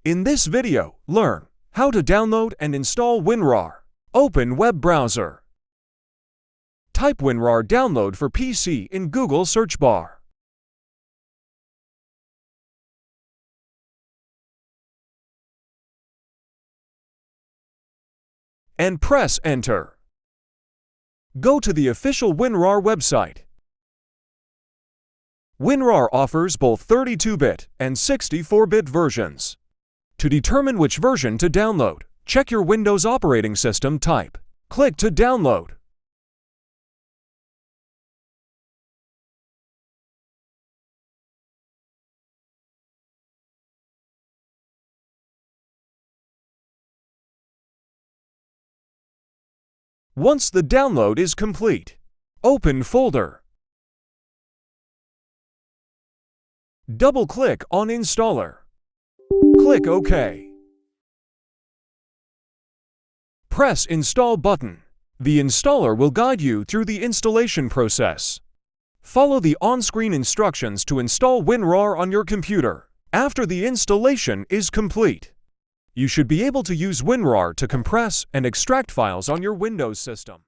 In this video, learn how to download and install WinRAR. Open web browser. Type WinRAR download for PC in Google search bar. And press enter. Go to the official WinRAR website. WinRAR offers both 32-bit and 64-bit versions. To determine which version to download, check your Windows operating system type. Click to download. Once the download is complete, open folder. Double-click on Installer. Click OK. Press Install button. The installer will guide you through the installation process. Follow the on-screen instructions to install WinRAR on your computer. After the installation is complete, you should be able to use WinRAR to compress and extract files on your Windows system.